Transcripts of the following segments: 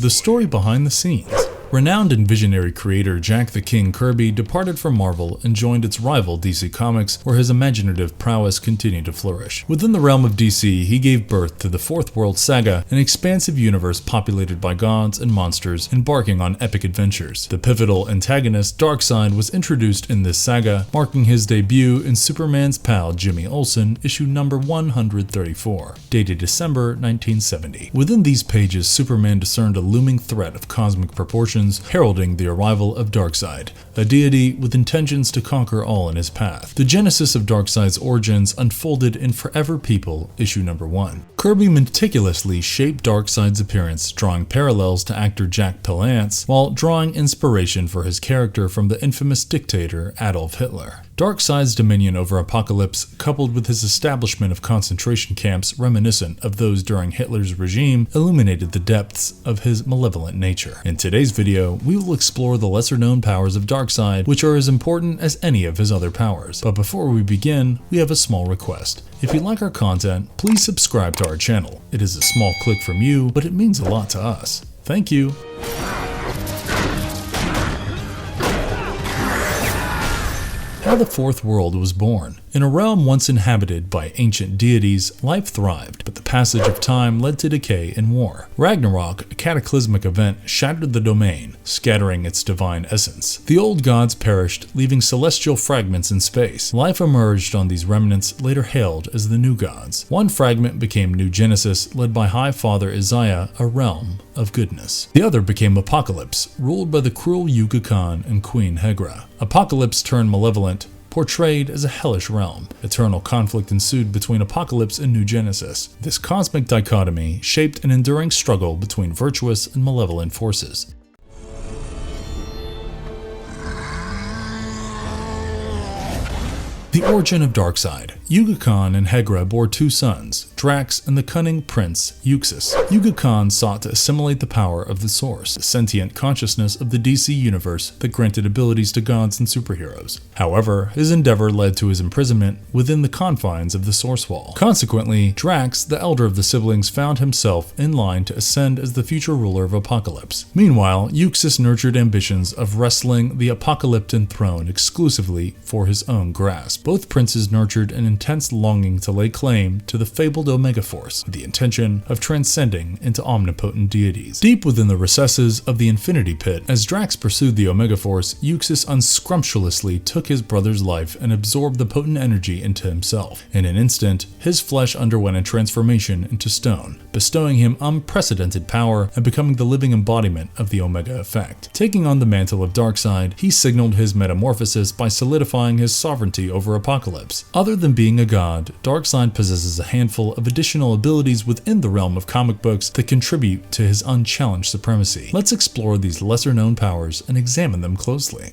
The story behind the scenes. Renowned and visionary creator Jack the King Kirby departed from Marvel and joined its rival DC Comics, where his imaginative prowess continued to flourish. Within the realm of DC, he gave birth to the Fourth World Saga, an expansive universe populated by gods and monsters embarking on epic adventures. The pivotal antagonist Darkseid was introduced in this saga, marking his debut in Superman's pal Jimmy Olsen, issue number 134, dated December 1970. Within these pages, Superman discerned a looming threat of cosmic proportions, heralding the arrival of Darkseid, a deity with intentions to conquer all in his path. The genesis of Darkseid's origins unfolded in Forever People, issue number 1. Kirby meticulously shaped Darkseid's appearance, drawing parallels to actor Jack Palance, while drawing inspiration for his character from the infamous dictator Adolf Hitler. Darkseid's dominion over Apokolips, coupled with his establishment of concentration camps reminiscent of those during Hitler's regime, illuminated the depths of his malevolent nature. In today's video, we will explore the lesser-known powers of Darkseid, which are as important as any of his other powers. But before we begin, we have a small request. If you like our content, please subscribe to our channel. It is a small click from you, but it means a lot to us. Thank you. How the Fourth World was born. In a realm once inhabited by ancient deities, life thrived, but the passage of time led to decay and war. Ragnarok, a cataclysmic event, shattered the domain, scattering its divine essence. The old gods perished, leaving celestial fragments in space. Life emerged on these remnants, later hailed as the new gods. One fragment became New Genesis, led by High Father Isaiah, a realm of goodness. The other became Apokolips, ruled by the cruel Yuga Khan and Queen Hegra. Apokolips turned malevolent, portrayed as a hellish realm. Eternal conflict ensued between Apokolips and New Genesis. This cosmic dichotomy shaped an enduring struggle between virtuous and malevolent forces. The origin of Darkseid. Yuga Khan and Hegra bore two sons, Drax and the cunning prince Euxis. Yuga Khan sought to assimilate the power of the Source, the sentient consciousness of the DC universe that granted abilities to gods and superheroes. However, his endeavor led to his imprisonment within the confines of the Source Wall. Consequently, Drax, the elder of the siblings, found himself in line to ascend as the future ruler of Apokolips. Meanwhile, Euxis nurtured ambitions of wresting the Apokoliptan throne exclusively for his own grasp. Both princes nurtured an intense longing to lay claim to the fabled Omega Force, with the intention of transcending into omnipotent deities. Deep within the recesses of the Infinity Pit, as Drax pursued the Omega Force, Euxis unscrupulously took his brother's life and absorbed the potent energy into himself. In an instant, his flesh underwent a transformation into stone, bestowing him unprecedented power and becoming the living embodiment of the Omega Effect. Taking on the mantle of Darkseid, he signaled his metamorphosis by solidifying his sovereignty over Apokolips. Other than being a god, Darkseid possesses a handful of additional abilities within the realm of comic books that contribute to his unchallenged supremacy. Let's explore these lesser-known powers and examine them closely.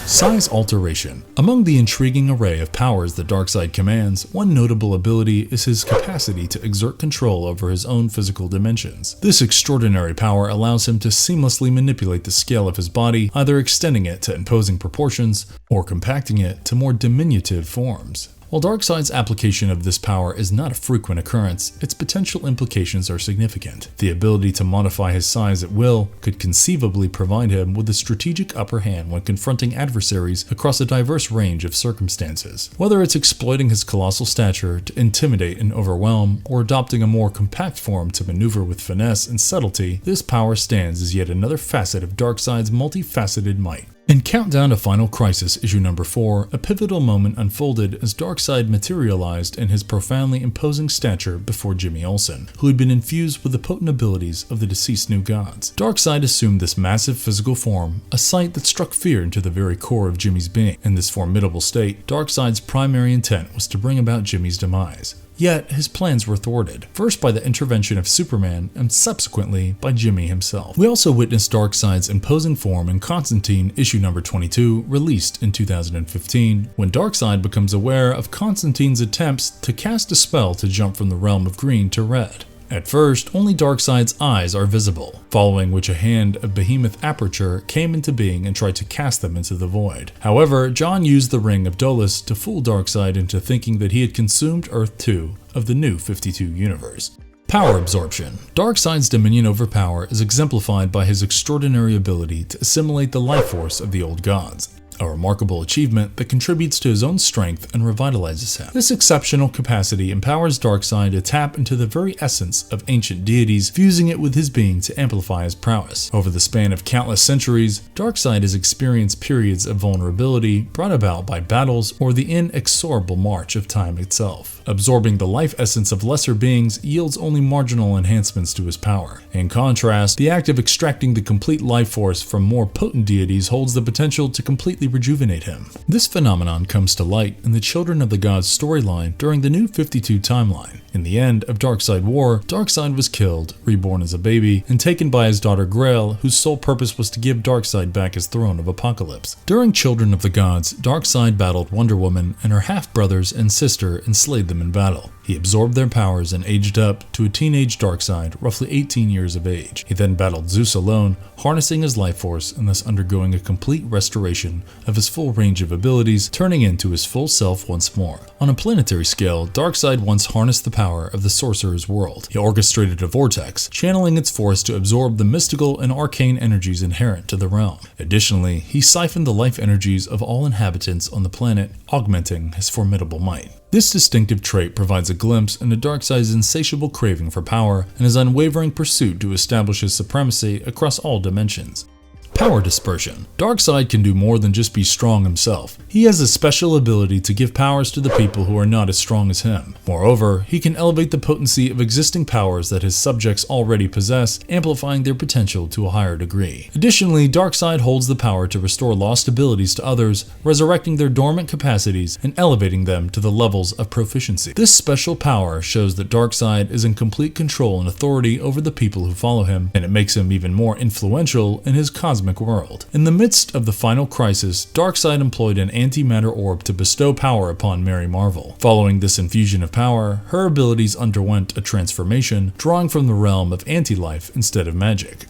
Size alteration. Among the intriguing array of powers that Darkseid commands, one notable ability is his capacity to exert control over his own physical dimensions. This extraordinary power allows him to seamlessly manipulate the scale of his body, either extending it to imposing proportions or compacting it to more diminutive forms. While Darkseid's application of this power is not a frequent occurrence, its potential implications are significant. The ability to modify his size at will could conceivably provide him with a strategic upper hand when confronting adversaries across a diverse range of circumstances. Whether it's exploiting his colossal stature to intimidate and overwhelm, or adopting a more compact form to maneuver with finesse and subtlety, this power stands as yet another facet of Darkseid's multifaceted might. In Countdown to Final Crisis issue number 4, a pivotal moment unfolded as Darkseid materialized in his profoundly imposing stature before Jimmy Olsen, who had been infused with the potent abilities of the deceased new gods. Darkseid assumed this massive physical form, a sight that struck fear into the very core of Jimmy's being. In this formidable state, Darkseid's primary intent was to bring about Jimmy's demise. Yet, his plans were thwarted, first by the intervention of Superman and subsequently by Jimmy himself. We also witnessed Darkseid's imposing form in Constantine issue number 22, released in 2015, when Darkseid becomes aware of Constantine's attempts to cast a spell to jump from the realm of green to red. At first, only Darkseid's eyes are visible, following which a hand of behemoth aperture came into being and tried to cast them into the void. However, John used the Ring of Dolus to fool Darkseid into thinking that he had consumed Earth 2 of the New 52 universe. Power absorption. Darkseid's dominion over power is exemplified by his extraordinary ability to assimilate the life force of the old gods, a remarkable achievement that contributes to his own strength and revitalizes him. This exceptional capacity empowers Darkseid to tap into the very essence of ancient deities, fusing it with his being to amplify his prowess. Over the span of countless centuries, Darkseid has experienced periods of vulnerability brought about by battles or the inexorable march of time itself. Absorbing the life essence of lesser beings yields only marginal enhancements to his power. In contrast, the act of extracting the complete life force from more potent deities holds the potential to completely rejuvenate him. This phenomenon comes to light in the Children of the Gods storyline during the New 52 timeline. In the end of Darkseid War, Darkseid was killed, reborn as a baby, and taken by his daughter Grail, whose sole purpose was to give Darkseid back his throne of Apocalypse. During Children of the Gods, Darkseid battled Wonder Woman and her half-brothers and sister and slayed them in battle. He absorbed their powers and aged up to a teenage Darkseid, roughly 18 years of age. He then battled Zeus alone, harnessing his life force and thus undergoing a complete restoration of his full range of abilities, turning into his full self once more. On a planetary scale, Darkseid once harnessed the power of the Sorcerer's World. He orchestrated a vortex, channeling its force to absorb the mystical and arcane energies inherent to the realm. Additionally, he siphoned the life energies of all inhabitants on the planet, augmenting his formidable might. This distinctive trait provides a glimpse into Darkseid's insatiable craving for power and his unwavering pursuit to establish his supremacy across all dimensions. Power dispersion. Darkseid can do more than just be strong himself. He has a special ability to give powers to the people who are not as strong as him. Moreover, he can elevate the potency of existing powers that his subjects already possess, amplifying their potential to a higher degree. Additionally, Darkseid holds the power to restore lost abilities to others, resurrecting their dormant capacities and elevating them to the levels of proficiency. This special power shows that Darkseid is in complete control and authority over the people who follow him, and it makes him even more influential in his cosmic world. In the midst of the final crisis, Darkseid employed an antimatter orb to bestow power upon Mary Marvel. Following this infusion of power, her abilities underwent a transformation, drawing from the realm of anti-life instead of magic.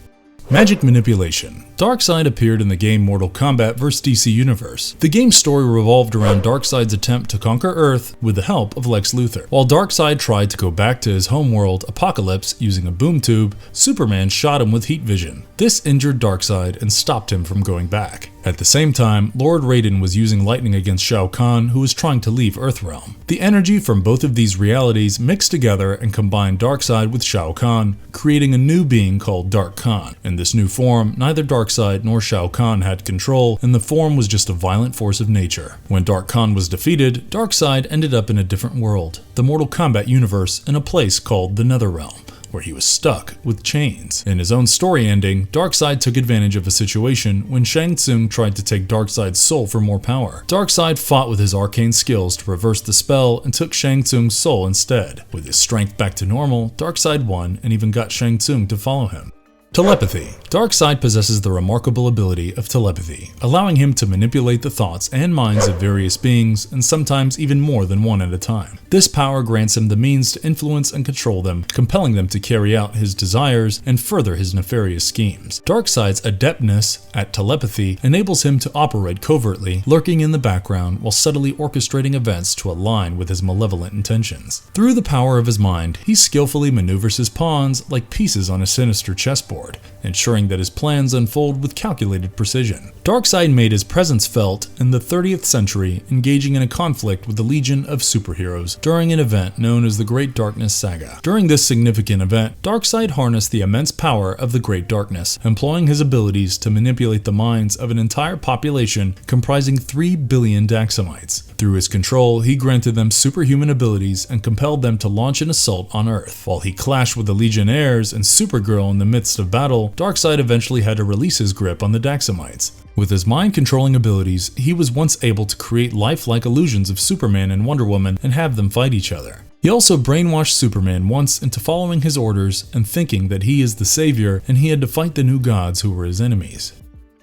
Magic manipulation. Darkseid appeared in the game Mortal Kombat vs. DC Universe. The game's story revolved around Darkseid's attempt to conquer Earth with the help of Lex Luthor. While Darkseid tried to go back to his homeworld, Apocalypse, using a boom tube, Superman shot him with heat vision. This injured Darkseid and stopped him from going back. At the same time, Lord Raiden was using lightning against Shao Kahn, who was trying to leave Earthrealm. The energy from both of these realities mixed together and combined Darkseid with Shao Kahn, creating a new being called Dark Kahn. In this new form, neither Darkseid nor Shao Kahn had control, and the form was just a violent force of nature. When Dark Kahn was defeated, Darkseid ended up in a different world, the Mortal Kombat universe, in a place called the Netherrealm, where he was stuck with chains. In his own story ending, Darkseid took advantage of a situation when Shang Tsung tried to take Darkseid's soul for more power. Darkseid fought with his arcane skills to reverse the spell and took Shang Tsung's soul instead. With his strength back to normal, Darkseid won and even got Shang Tsung to follow him. Telepathy. Darkseid possesses the remarkable ability of telepathy, allowing him to manipulate the thoughts and minds of various beings, and sometimes even more than one at a time. This power grants him the means to influence and control them, compelling them to carry out his desires and further his nefarious schemes. Darkseid's adeptness at telepathy enables him to operate covertly, lurking in the background while subtly orchestrating events to align with his malevolent intentions. Through the power of his mind, he skillfully maneuvers his pawns like pieces on a sinister chessboard, ensuring that his plans unfold with calculated precision. Darkseid made his presence felt in the 30th century, engaging in a conflict with the Legion of Superheroes during an event known as the Great Darkness Saga. During this significant event, Darkseid harnessed the immense power of the Great Darkness, employing his abilities to manipulate the minds of an entire population comprising 3 billion Daxamites. Through his control, he granted them superhuman abilities and compelled them to launch an assault on Earth. While he clashed with the Legionnaires and Supergirl in the midst of battle, Darkseid eventually had to release his grip on the Daxamites. With his mind-controlling abilities, he was once able to create lifelike illusions of Superman and Wonder Woman and have them fight each other. He also brainwashed Superman once into following his orders and thinking that he is the savior and he had to fight the new gods who were his enemies.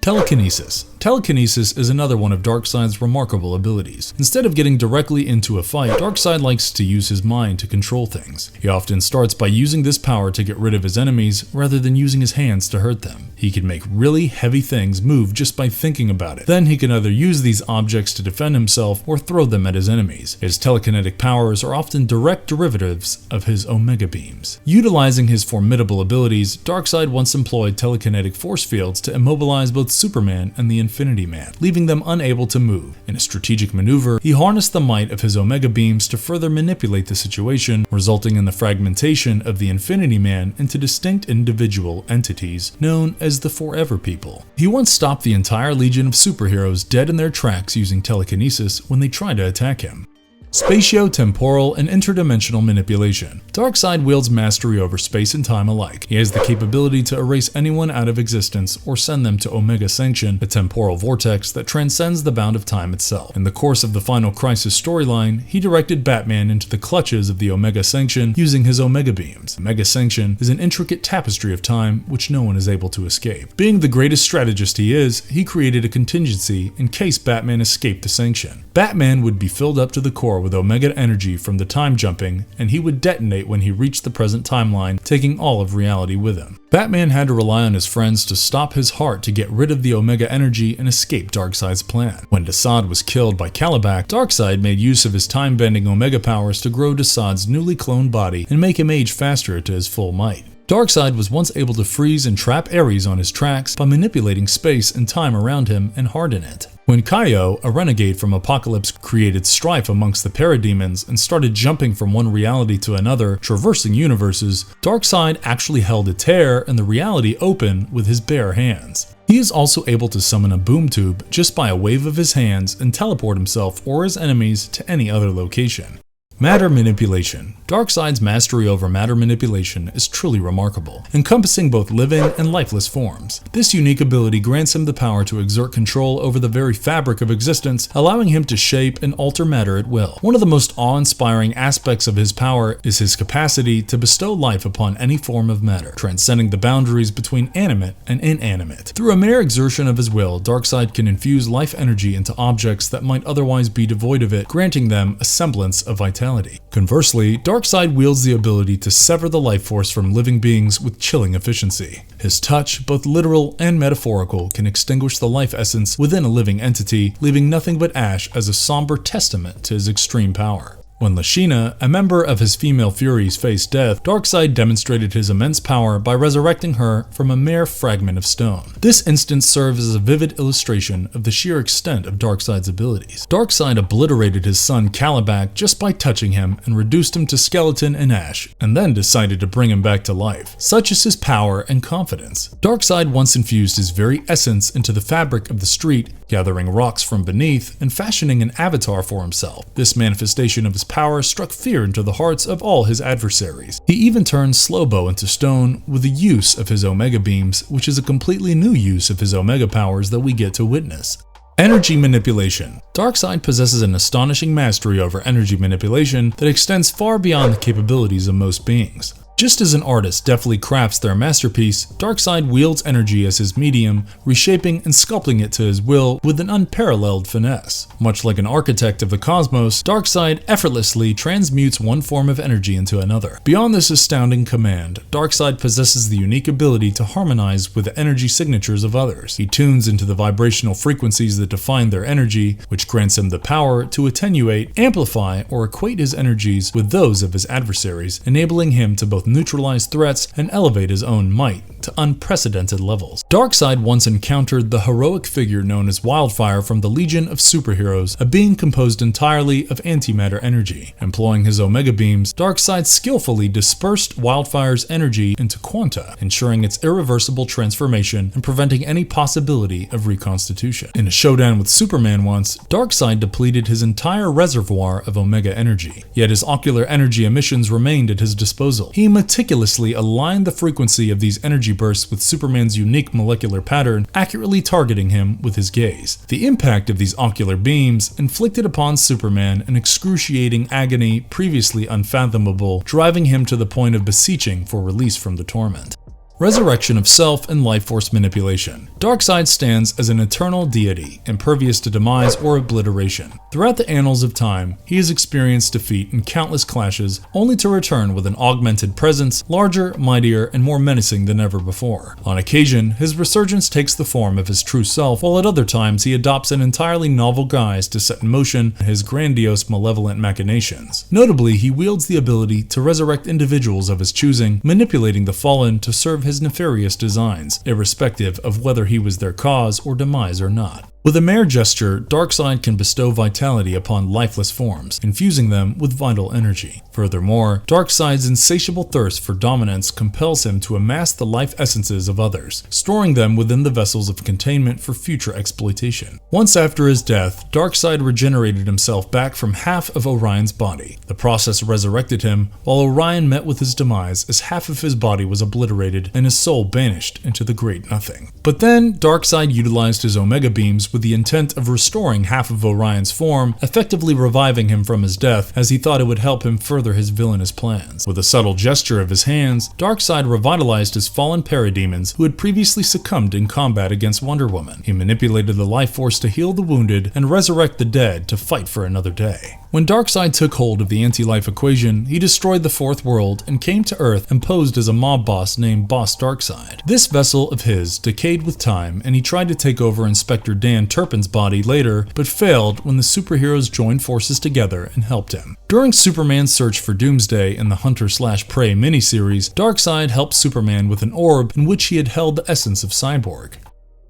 Telekinesis. Telekinesis is another one of Darkseid's remarkable abilities. Instead of getting directly into a fight, Darkseid likes to use his mind to control things. He often starts by using this power to get rid of his enemies rather than using his hands to hurt them. He can make really heavy things move just by thinking about it. Then he can either use these objects to defend himself or throw them at his enemies. His telekinetic powers are often direct derivatives of his Omega beams. Utilizing his formidable abilities, Darkseid once employed telekinetic force fields to immobilize both Superman and the Infinity Man, leaving them unable to move. In a strategic maneuver, he harnessed the might of his Omega beams to further manipulate the situation, resulting in the fragmentation of the Infinity Man into distinct individual entities known as the Forever People. He once stopped the entire legion of superheroes dead in their tracks using telekinesis when they tried to attack him. Spatio-temporal and interdimensional manipulation. Darkseid wields mastery over space and time alike. He has the capability to erase anyone out of existence or send them to Omega Sanction, a temporal vortex that transcends the bound of time itself. In the course of the Final Crisis storyline, he directed Batman into the clutches of the Omega Sanction using his Omega beams. Omega Sanction is an intricate tapestry of time which no one is able to escape. Being the greatest strategist he is, he created a contingency in case Batman escaped the Sanction. Batman would be filled up to the core with Omega energy from the time jumping, and he would detonate when he reached the present timeline, taking all of reality with him. Batman had to rely on his friends to stop his heart to get rid of the Omega energy and escape Darkseid's plan. When Darkseid was killed by Kalibak, Darkseid made use of his time-bending Omega powers to grow Darkseid's newly cloned body and make him age faster to his full might. Darkseid was once able to freeze and trap Ares on his tracks by manipulating space and time around him and harden it. When Kaio, a renegade from Apocalypse, created strife amongst the parademons and started jumping from one reality to another, traversing universes, Darkseid actually held a tear in the reality open with his bare hands. He is also able to summon a boom tube just by a wave of his hands and teleport himself or his enemies to any other location. Matter manipulation. Darkseid's mastery over matter manipulation is truly remarkable, encompassing both living and lifeless forms. This unique ability grants him the power to exert control over the very fabric of existence, allowing him to shape and alter matter at will. One of the most awe-inspiring aspects of his power is his capacity to bestow life upon any form of matter, transcending the boundaries between animate and inanimate. Through a mere exertion of his will, Darkseid can infuse life energy into objects that might otherwise be devoid of it, granting them a semblance of vitality. Conversely, Darkseid wields the ability to sever the life force from living beings with chilling efficiency. His touch, both literal and metaphorical, can extinguish the life essence within a living entity, leaving nothing but ash as a somber testament to his extreme power. When Lashina, a member of his female Furies, faced death, Darkseid demonstrated his immense power by resurrecting her from a mere fragment of stone. This instance serves as a vivid illustration of the sheer extent of Darkseid's abilities. Darkseid obliterated his son Kalibak just by touching him and reduced him to skeleton and ash, and then decided to bring him back to life. Such is his power and confidence. Darkseid once infused his very essence into the fabric of the street, gathering rocks from beneath and fashioning an avatar for himself. This manifestation of his power struck fear into the hearts of all his adversaries. He even turned Slowbo into stone with the use of his Omega beams, which is a completely new use of his Omega powers that we get to witness. Energy manipulation. Darkseid possesses an astonishing mastery over energy manipulation that extends far beyond the capabilities of most beings. Just as an artist deftly crafts their masterpiece, Darkseid wields energy as his medium, reshaping and sculpting it to his will with an unparalleled finesse. Much like an architect of the cosmos, Darkseid effortlessly transmutes one form of energy into another. Beyond this astounding command, Darkseid possesses the unique ability to harmonize with the energy signatures of others. He tunes into the vibrational frequencies that define their energy, which grants him the power to attenuate, amplify, or equate his energies with those of his adversaries, enabling him to both neutralize threats and elevate his own might to unprecedented levels. Darkseid once encountered the heroic figure known as Wildfire from the Legion of Superheroes, a being composed entirely of antimatter energy. Employing his Omega beams, Darkseid skillfully dispersed Wildfire's energy into quanta, ensuring its irreversible transformation and preventing any possibility of reconstitution. In a showdown with Superman once, Darkseid depleted his entire reservoir of Omega energy, yet his ocular energy emissions remained at his disposal. He meticulously aligned the frequency of these energy bursts with Superman's unique molecular pattern, accurately targeting him with his gaze. The impact of these ocular beams inflicted upon Superman an excruciating agony previously unfathomable, driving him to the point of beseeching for release from the torment. Resurrection of self and life force manipulation. Darkseid stands as an eternal deity, impervious to demise or obliteration. Throughout the annals of time, he has experienced defeat in countless clashes, only to return with an augmented presence, larger, mightier, and more menacing than ever before. On occasion, his resurgence takes the form of his true self, while at other times he adopts an entirely novel guise to set in motion his grandiose, malevolent machinations. Notably, he wields the ability to resurrect individuals of his choosing, manipulating the fallen to serve his nefarious designs, irrespective of whether he was their cause or demise or not. With a mere gesture, Darkseid can bestow vitality upon lifeless forms, infusing them with vital energy. Furthermore, Darkseid's insatiable thirst for dominance compels him to amass the life essences of others, storing them within the vessels of containment for future exploitation. Once after his death, Darkseid regenerated himself back from half of Orion's body. The process resurrected him, while Orion met with his demise as half of his body was obliterated and his soul banished into the great nothing. But then, Darkseid utilized his Omega beams with the intent of restoring half of Orion's form, effectively reviving him from his death, as he thought it would help him further his villainous plans. With a subtle gesture of his hands, Darkseid revitalized his fallen parademons who had previously succumbed in combat against Wonder Woman. He manipulated the life force to heal the wounded and resurrect the dead to fight for another day. When Darkseid took hold of the anti-life equation, he destroyed the fourth world and came to Earth and posed as a mob boss named Boss Darkseid. This vessel of his decayed with time, and he tried to take over Inspector Dan Turpin's body later, but failed when the superheroes joined forces together and helped him. During Superman's search for Doomsday in the Hunter/Prey miniseries, Darkseid helped Superman with an orb in which he had held the essence of Cyborg.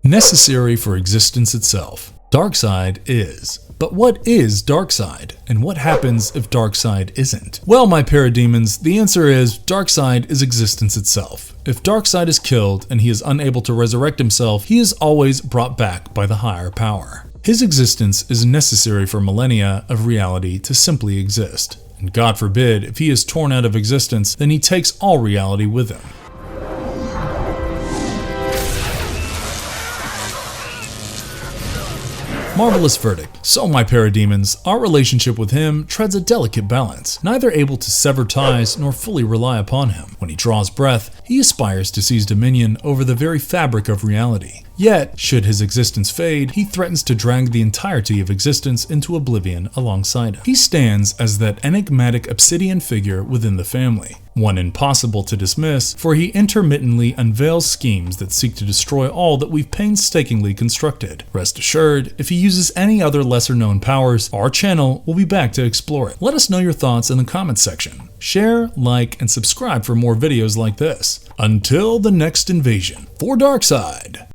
Necessary for existence itself. Darkseid is. But what is Darkseid? And what happens if Darkseid isn't? Well, my parademons, the answer is Darkseid is existence itself. If Darkseid is killed and he is unable to resurrect himself, he is always brought back by the higher power. His existence is necessary for millennia of reality to simply exist. And God forbid, if he is torn out of existence, then he takes all reality with him. Marvelous verdict. So, my parademons, our relationship with him treads a delicate balance, neither able to sever ties nor fully rely upon him. When he draws breath, he aspires to seize dominion over the very fabric of reality. Yet, should his existence fade, he threatens to drag the entirety of existence into oblivion alongside him. He stands as that enigmatic obsidian figure within the family, one impossible to dismiss, for he intermittently unveils schemes that seek to destroy all that we've painstakingly constructed. Rest assured, if he uses any other lesser-known powers, our channel will be back to explore it. Let us know your thoughts in the comments section. Share, like, and subscribe for more videos like this. Until the next invasion, for Darkseid.